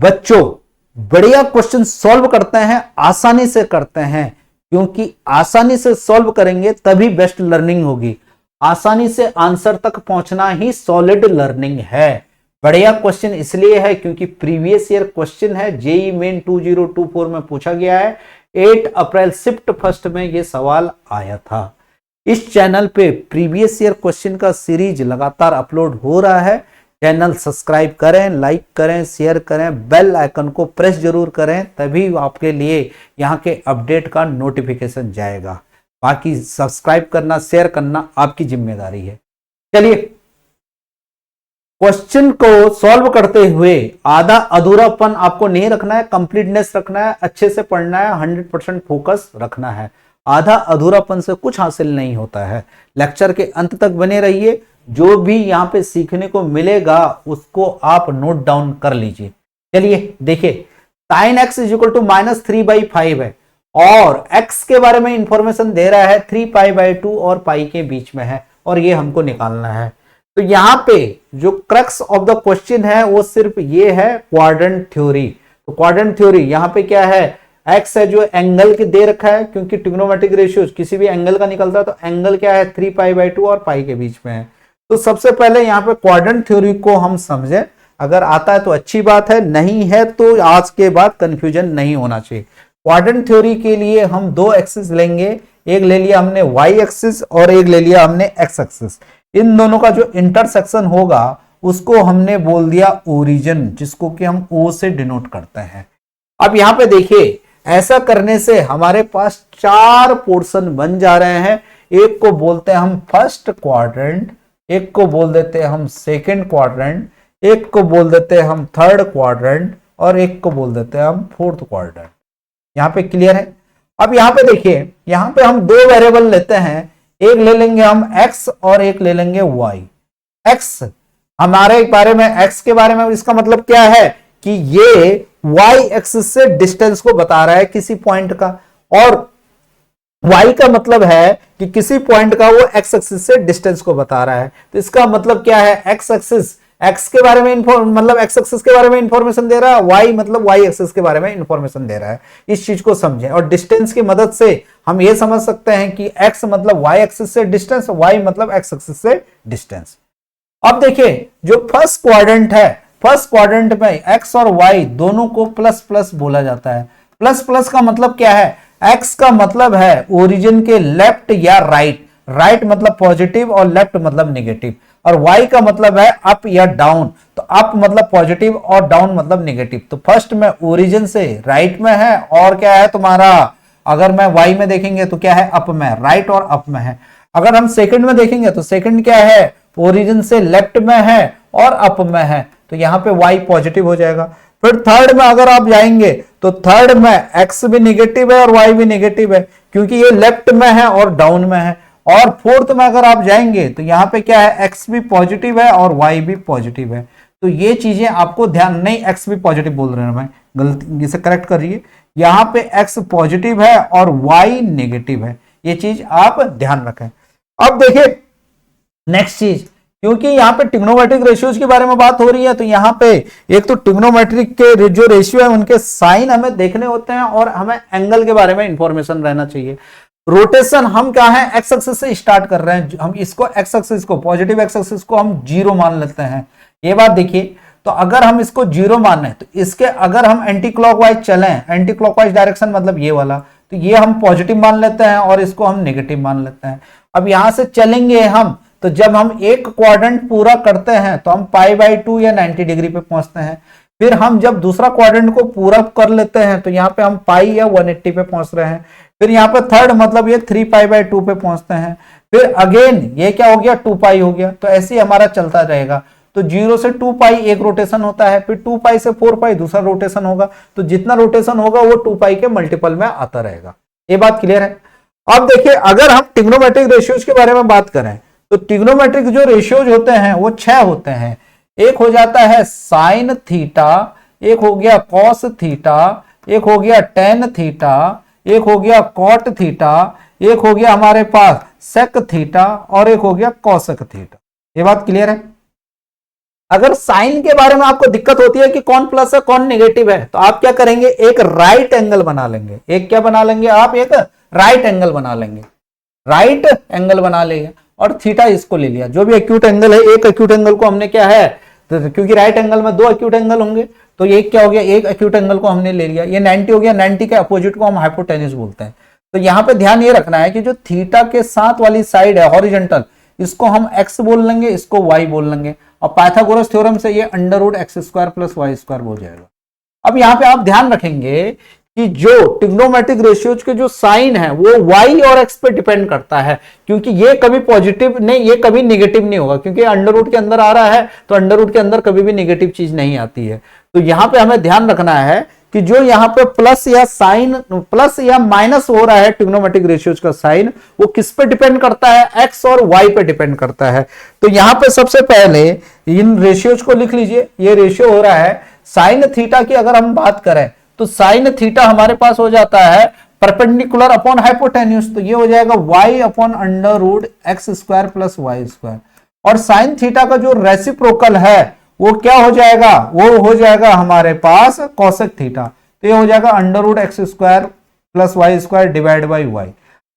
बच्चों बढ़िया question solve करते हैं, आसानी से करते हैं, क्योंकि आसानी से सॉल्व करेंगे तभी बेस्ट लर्निंग होगी। आसानी से आंसर तक पहुंचना ही सॉलिड लर्निंग है। बढ़िया क्वेश्चन इसलिए है क्योंकि प्रीवियस ईयर क्वेश्चन है, जेईई मेन 2024 में पूछा गया है। 8 अप्रैल शिफ्ट फर्स्ट में यह सवाल आया था। इस चैनल पे प्रीवियस ईयर क्वेश्चन का सीरीज लगातार अपलोड हो रहा है। चैनल सब्सक्राइब करें, लाइक करें, शेयर करें, बेल आइकन को प्रेस जरूर करें, तभी आपके लिए यहाँ के अपडेट का नोटिफिकेशन जाएगा। बाकी सब्सक्राइब करना, शेयर करना आपकी जिम्मेदारी है। चलिए क्वेश्चन को सॉल्व करते हुए आधा अधूरापन आपको नहीं रखना है, कंप्लीटनेस रखना है, अच्छे से पढ़ना है, 100% फोकस रखना है। आधा अधूरापन से कुछ हासिल नहीं होता है। लेक्चर के अंत तक बने रहिए, जो भी यहाँ पे सीखने को मिलेगा उसको आप नोट डाउन कर लीजिए। चलिए देखिए, sin x इक्वल टू -3/5 है और x के बारे में इंफॉर्मेशन दे रहा है 3π/2 और पाई के बीच में है, और ये हमको निकालना है। तो यहाँ पे जो क्रक्स ऑफ द क्वेश्चन है वो सिर्फ ये है क्वाड्रेंट थ्योरी। तो क्वाड्रेंट थ्योरी यहाँ पे क्या है, x है जो एंगल के दे रखा है, क्योंकि ट्रिग्नोमेट्रिक रेशियो किसी भी एंगल का निकलता है, तो एंगल क्या है 3π/2 और पाई के बीच में है। तो सबसे पहले यहाँ पे क्वाड्रेंट थ्योरी को हम समझे, अगर आता है तो अच्छी बात है, नहीं है तो आज के बाद कंफ्यूजन नहीं होना चाहिए। क्वाड्रेंट थ्योरी के लिए हम दो एक्सिस लेंगे, एक ले लिया हमने y एक्सिस और एक ले लिया हमने x एक्सिस। इन दोनों का जो इंटरसेक्शन होगा उसको हमने बोल दिया ओरिजिन, जिसको कि हम O से डिनोट करते हैं। अब यहाँ पे देखिए, ऐसा करने से हमारे पास 4 पोर्शन बन जा रहे हैं। एक को बोलते हैं हम फर्स्ट क्वाड्रेंट, एक को बोल देते हैं हम सेकंड क्वाड्रेंट, एक को बोल देते हैं हम थर्ड क्वाड्रेंट और एक को बोल देते हैं हम फोर्थ क्वाड्रेंट। यहाँ पे क्लियर है। अब यहाँ पे देखिए, यहाँ पे हम दो वेरिएबल लेते हैं, एक ले लेंगे हम x और एक ले लेंगे y। x हमारे बारे में, x के बारे में, इसका मतलब क्या है कि ये y एक्सिस से डिस्टेंस को बता रहा है किसी पॉइंट का, और y का मतलब है कि किसी पॉइंट का वो x एक्सिस से डिस्टेंस को बता रहा है। तो इसका मतलब क्या है, x एक्सिस x के बारे में मतलब x एक्सिस के बारे में इंफॉर्मेशन दे रहा है, y मतलब y एक्सिस के बारे में इंफॉर्मेशन दे रहा है। इस चीज को समझें, और डिस्टेंस की मदद से हम ये समझ सकते हैं कि x मतलब y एक्सिस से डिस्टेंस, y मतलब x एक्सिस से डिस्टेंस। अब देखिए, जो फर्स्ट क्वाड्रेंट है, फर्स्ट क्वाड्रेंट में x और y दोनों को प्लस प्लस बोला जाता है। प्लस प्लस का मतलब क्या है, x का मतलब है ओरिजिन के लेफ्ट या राइट, राइट मतलब पॉजिटिव और लेफ्ट मतलब नेगेटिव, और y का मतलब है अप या डाउन। तो अप मतलब पॉजिटिव और डाउन मतलब नेगेटिव। तो फर्स्ट में ओरिजिन से राइट में है, और क्या है तुम्हारा, अगर मैं y में देखेंगे तो क्या है, अप में, राइट और अप में है। अगर हम सेकंड में देखेंगे तो सेकंड क्या है, ओरिजिन से लेफ्ट में है और अप में है, तो यहां पे y पॉजिटिव हो जाएगा। फिर थर्ड में अगर आप जाएंगे तो थर्ड में x भी निगेटिव है और y भी निगेटिव है, क्योंकि ये लेफ्ट में है और डाउन में है। और फोर्थ में अगर आप जाएंगे तो यहाँ पे क्या है, x भी पॉजिटिव है और y भी पॉजिटिव है। तो ये चीजें आपको ध्यान, नहीं x भी पॉजिटिव बोल रहे हैं मैं, गलती से करेक्ट करिए, यहाँ पे x पॉजिटिव है और y नेगेटिव है। ये चीज आप ध्यान रखें। अब देखिए नेक्स्ट चीज, क्योंकि यहाँ पे ट्रिग्नोमेट्रिक रेशियोज के बारे में बात हो रही है, तो यहाँ पे एक तो ट्रिग्नोमेट्रिक के जो रेशियो है उनके साइन हमें देखने होते हैं, और हमें एंगल के बारे में इंफॉर्मेशन रहना चाहिए। रोटेशन हम क्या है, एक्स एक्सिस से स्टार्ट कर रहे हैं, हम इसको एक्स एक्सिस को, पॉजिटिव एक्स एक्सिस को हम 0 मान लेते हैं। ये बात देखिए, तो अगर हम इसको 0 माने तो इसके अगर हम एंटी क्लॉकवाइज चलें, एंटी क्लॉकवाइज डायरेक्शन मतलब ये वाला, तो ये हम पॉजिटिव मान लेते हैं और इसको हम नेगेटिव मान लेते हैं। अब यहां से चलेंगे हम, तो जब हम एक क्वाड्रेंट पूरा करते हैं तो हम π/2 या 90 डिग्री पे पहुंचते हैं। फिर हम जब दूसरा क्वाड्रेंट को पूरा कर लेते हैं तो यहाँ पे हम पाई या 180 पे पहुंच रहे हैं। फिर यहाँ पे थर्ड मतलब ये 3π/2 पे पहुंचते हैं। फिर अगेन ये क्या हो गया, 2π हो गया। तो ऐसे ही हमारा चलता रहेगा। तो 0 से 2π एक रोटेशन होता है, फिर 2π से 4π दूसरा रोटेशन होगा। तो जितना रोटेशन होगा वो 2π के मल्टीपल में आता रहेगा। ये बात क्लियर है। अब देखिए, अगर हम ट्रिग्नोमेट्रिक रेशियोज के बारे में बात करें तो ट्रिग्नोमेट्रिक जो रेशियोज होते हैं वो 6 होते हैं। एक हो जाता है साइन थीटा, एक हो गया कॉस थीटा, एक हो गया टेन थीटा, एक हो गया कॉट थीटा, एक हो गया हमारे पास सेक थीटा और एक हो गया कॉसेक थीटा। ये बात क्लियर है। अगर साइन के बारे में आपको दिक्कत होती है कि कौन प्लस है कौन नेगेटिव है, तो आप क्या करेंगे, एक राइट एंगल बना लेंगे। एक क्या बना लेंगे आप, एक राइट एंगल बना लेंगे। राइट एंगल बना लेंगे और थीटा इसको ले लिया, जो भी एक्यूट एंगल है, एक एक्यूट एंगल को हमने क्या है, तो क्योंकि राइट एंगल में दो एक्यूट एंगल होंगे, तो ये क्या हो गया, एक एक्यूट एंगल को हमने ले लिया, ये 90 हो गया। 90 के अपोजिट को हम हाइपोटेन्यूज बोलते हैं। तो यहां पे ध्यान ये रखना है कि जो थीटा के साथ वाली साइड है हॉरिजॉन्टल, इसको हम x बोल लेंगे, इसको y बोल लेंगे, और पाइथागोरस थ्योरम से ये under root x square plus y square हो जाएगा। अब यहां पे आप ध्यान रखेंगे कि जो ट्रिग्नोमेट्रिक रेशियोज के जो साइन है वो y और x पे डिपेंड करता है, क्योंकि ये कभी पॉजिटिव नहीं, ये कभी नेगेटिव नहीं होगा, क्योंकि अंडर रूट के अंदर आ रहा है, तो अंडर रूट के अंदर कभी भी नेगेटिव चीज नहीं आती है। तो यहां पे हमें ध्यान रखना है कि जो यहां पे प्लस या साइन, प्लस या माइनस हो रहा है ट्रिग्नोमेट्रिक रेशियोज का साइन, वो किस पे डिपेंड करता है, एक्स और वाई पे डिपेंड करता है। तो यहां पे सबसे पहले इन रेशियोज को लिख लीजिए। ये रेशियो हो रहा है साइन थीटा की, अगर हम बात करें तो साइन थीटा हमारे पास हो जाता है परपेंडिकुलर अपॉन हाइपोटेन्यूज, तो ये हो जाएगा y upon under root x square plus y square. और साइन थीटा का जो रेसिप्रोकल है वो क्या हो जाएगा, वो हो जाएगा हमारे पास कॉसेक थीटा, तो ये हो जाएगा under root x square plus y square divide by y.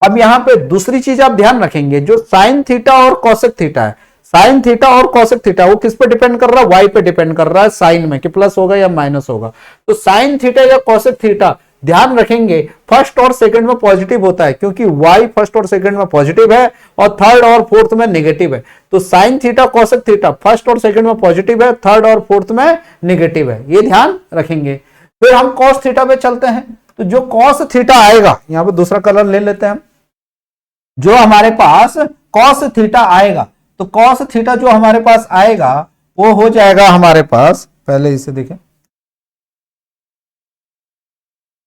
अब यहां पे दूसरी चीज आप ध्यान रखेंगे, जो साइन थीटा और कॉसेक थीटा है, साइन थीटा और कॉसेक थीटा वो किस पे डिपेंड कर रहा है, वाई पे डिपेंड कर रहा है, साइन में कि प्लस होगा या माइनस होगा। तो साइन थीटा या कॉसेक थीटा ध्यान रखेंगे फर्स्ट और सेकंड में पॉजिटिव होता है, क्योंकि y फर्स्ट और सेकंड में पॉजिटिव है और थर्ड और फोर्थ में नेगेटिव है। तो sine theta cosec theta first और सेकंड में पॉजिटिव है, थर्ड और फोर्थ में नेगेटिव है, ये ध्यान रखेंगे। फिर हम कॉस थीटा पे चलते हैं। तो जो कॉस थीटा आएगा, यहां पे दूसरा कलर ले लेते हैं, जो हमारे पास कॉस थीटा आएगा, तो कॉस थीटा जो हमारे पास आएगा वो हो जाएगा हमारे पास, पहले इसे देखें,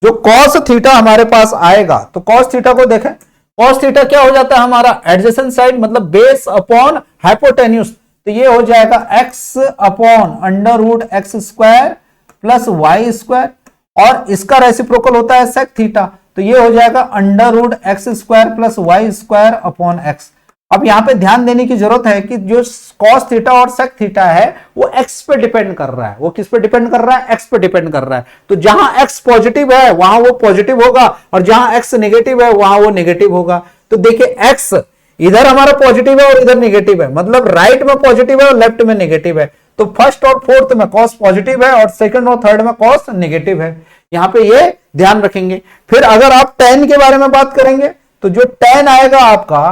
जो कॉस थीटा हमारे पास आएगा, तो कॉस थीटा को देखें, कॉस थीटा क्या हो जाता है हमारा, एडजेसेंट साइड मतलब बेस अपॉन हाइपोटेन्यूज, तो ये हो जाएगा x upon under root x square plus y square, और इसका रेसिप्रोकल होता है सेक थीटा, तो ये हो जाएगा under root x square plus y square upon x. अब यहां पे ध्यान देने की जरूरत है कि जो कॉस थीटा और सेक थीटा है वो एक्स पे डिपेंड कर रहा है, वो किस पे डिपेंड कर रहा है, एक्स पे डिपेंड कर रहा है। तो जहां एक्स पॉजिटिव है वहां वो पॉजिटिव होगा, और जहां एक्स नेगेटिव है वहां वो नेगेटिव होगा। तो देखिए एक्स इधर हमारा पॉजिटिव है और इधर नेगेटिव है, मतलब राइट में पॉजिटिव है और लेफ्ट में नेगेटिव है। तो फर्स्ट और फोर्थ में कॉस पॉजिटिव है और सेकंड और थर्ड में कॉस नेगेटिव है, यहां पे ये ध्यान रखेंगे। फिर अगर आप टेन के बारे में बात करेंगे, तो जो टेन आएगा आपका,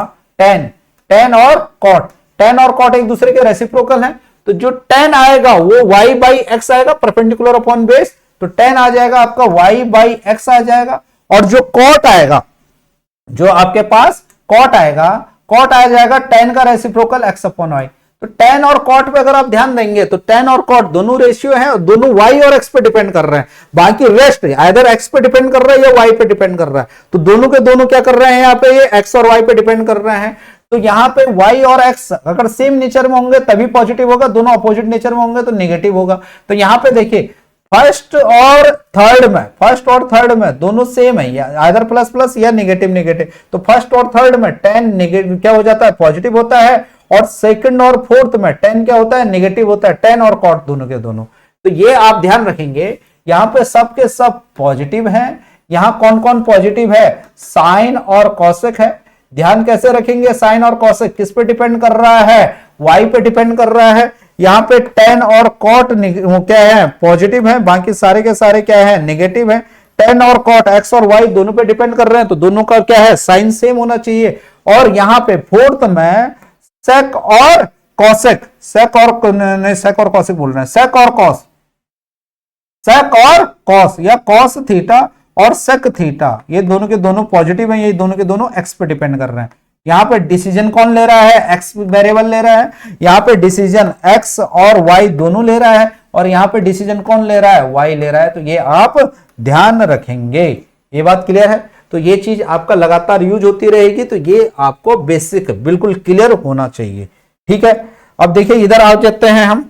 टेन और कॉट, टेन और कॉट एक दूसरे के रेसिप्रोकल हैं, तो जो टेन आएगा वो y बाई एक्स आएगा परपेंडिकुलर अपॉन बेस, तो टेन आ जाएगा आपका y बाई एक्स आ जाएगा। और जो कॉट आएगा, जो आपके पास कॉट आएगा, कॉट आ जाएगा टेन का रेसिप्रोकल एक्स अपॉन वाई। तो टेन और कॉट पे अगर आप ध्यान देंगे तो टेन और कॉट दोनों रेशियो हैं, दोनों y और x पे डिपेंड कर रहे हैं, बाकी रेस्ट आइदर x पे डिपेंड कर रहा है या y पे डिपेंड कर रहा है। तो दोनों के दोनों क्या कर रहे हैं, यहाँ पे ये x और y पे डिपेंड कर रहे हैं। तो यहाँ पे y और x अगर सेम नेचर में होंगे तभी पॉजिटिव होगा, दोनों अपोजिट नेचर में होंगे तो नेगेटिव होगा। तो यहाँ पे देखिए फर्स्ट और थर्ड में दोनों सेम है, आइदर प्लस प्लस या नेगेटिव नेगेटिव। तो फर्स्ट और थर्ड में टेन नेगेटिव क्या हो जाता है, पॉजिटिव होता है, और सेकंड और फोर्थ में टेन क्या होता है, नेगेटिव होता है, टेन और कॉट दोनों के दोनों। तो ये आप ध्यान रखेंगे, यहाँ पे सब के सब पॉजिटिव हैं। यहाँ कौन कौन पॉजिटिव है, साइन और कॉसेक है। ध्यान कैसे रखेंगे, साइन और कॉसेक किस पे डिपेंड कर रहा है, वाई पे डिपेंड कर रहा है। यहाँ पे टेन और कॉट क्या है, पॉजिटिव है, बाकी सारे के सारे क्या है, नेगेटिव है। टेन और कॉट एक्स और वाई दोनों पे डिपेंड कर रहे हैं, तो दोनों का क्या है, साइन सेम होना चाहिए। और यहाँ पे फोर्थ में सेक और कॉसेक, सेक और कॉसेक बोल रहे हैं, सेक और कॉस या कॉस थीटा और सेक थीटा, ये दोनों के दोनों पॉजिटिव हैं, ये दोनों के दोनों एक्स पे डिपेंड कर रहे हैं। यहाँ पे डिसीजन कौन ले रहा है, एक्स वेरिएबल ले रहा है, यहाँ पे डिसीजन एक्स और वाई दोनों ले रहा है, और यहाँ पे डिसीजन कौन ले रहा है, वाई ले रहा है। तो ये आप ध्यान रखेंगे, ये बात क्लियर है। तो ये चीज आपका लगातार यूज होती रहेगी, तो ये आपको बेसिक बिल्कुल क्लियर होना चाहिए, ठीक है। अब देखिए इधर आ जाते हैं हम,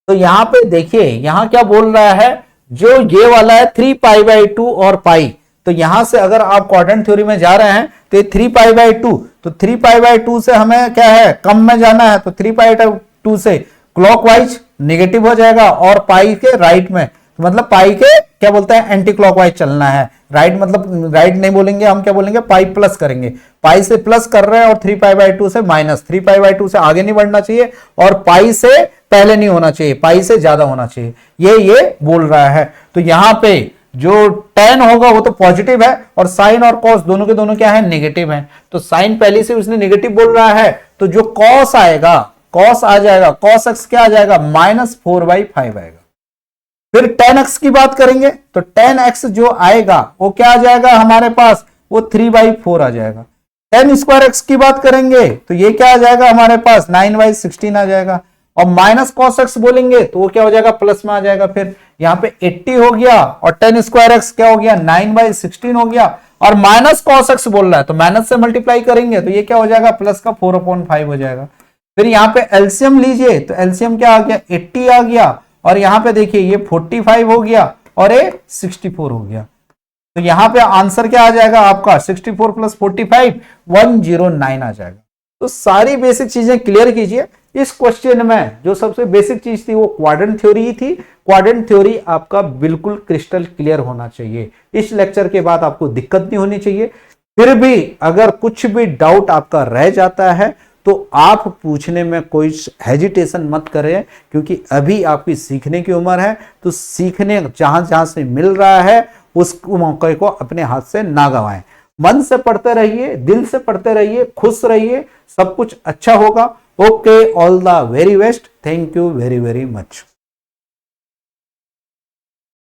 तो यहाँ पे देखिए यहाँ क्या बोल रहा है, जो ये वाला है 3π/2 और पाई, तो यहां से अगर आप क्वाड्रेंट थ्योरी में जा रहे हैं तो 3π/2, तो 3π/2 से हमें क्या है, कम में जाना है, तो 3π/2 से क्लॉकवाइज नेगेटिव हो जाएगा और पाई के राइट में, मतलब पाई के क्या बोलते हैं एंटी क्लॉकवाइज चलना है। राइट मतलब राइट नहीं बोलेंगे हम, क्या बोलेंगे पाई प्लस करेंगे। पाई से प्लस कर रहे हैं और 3π/2 से माइनस, 3π/2 से आगे नहीं बढ़ना चाहिए और पाई से पहले नहीं होना चाहिए, पाई से ज्यादा होना चाहिए, ये बोल रहा है। तो यहां पे जो tan होगा वो तो पॉजिटिव है और साइन और कॉस दोनों के दोनों क्या है नेगेटिव है। तो साइन पहले से उसने नेगेटिव बोल रहा है, तो जो कॉस आएगा, कॉस आ जाएगा, कॉस एक्स क्या आ जाएगा -4/5 आएगा। फिर tan x की बात करेंगे तो tan x जो आएगा वो क्या आ जाएगा हमारे पास, वो 3/4 आ जाएगा। tan स्क्वायर x की बात करेंगे तो ये क्या आ जाएगा हमारे पास 9/16 आ जाएगा। और माइनस कॉस एक्स बोलेंगे तो वो क्या हो जाएगा प्लस में आ जाएगा। फिर यहाँ पे 80 हो गया और tan स्क्वायर एक्स क्या हो गया 9/16 हो गया और माइनस कॉस एक्स बोल रहा है तो माइनस से मल्टीप्लाई करेंगे तो ये क्या हो जाएगा प्लस का 4/5 हो जाएगा। फिर यहाँ पे एलसीएम लीजिए तो एलसीएम क्या आ गया 80 आ गया और यहाँ पे देखिए ये 45 हो गया और ये 64 हो गया। तो यहाँ पे आंसर क्या आ जाएगा आपका 64 + 45 109 आ जाएगा। तो सारी बेसिक चीजें क्लियर कीजिए। इस क्वेश्चन में जो सबसे बेसिक चीज थी वो क्वाड्रेंट थ्योरी ही थी। क्वाड्रेंट थ्योरी आपका बिल्कुल क्रिस्टल क्लियर होना चाहिए। इस लेक्चर के बाद आपको दिक्कत नहीं होनी चाहिए। फिर भी अगर कुछ भी डाउट आपका रह जाता है तो आप पूछने में कोई हेजिटेशन मत करें, क्योंकि अभी आपकी सीखने की उम्र है। तो सीखने जहां जहां से मिल रहा है उस मौके को अपने हाथ से ना गंवाएं। मन से पढ़ते रहिए, दिल से पढ़ते रहिए, खुश रहिए, सब कुछ अच्छा होगा। Okay, all the very best. Thank you very very much.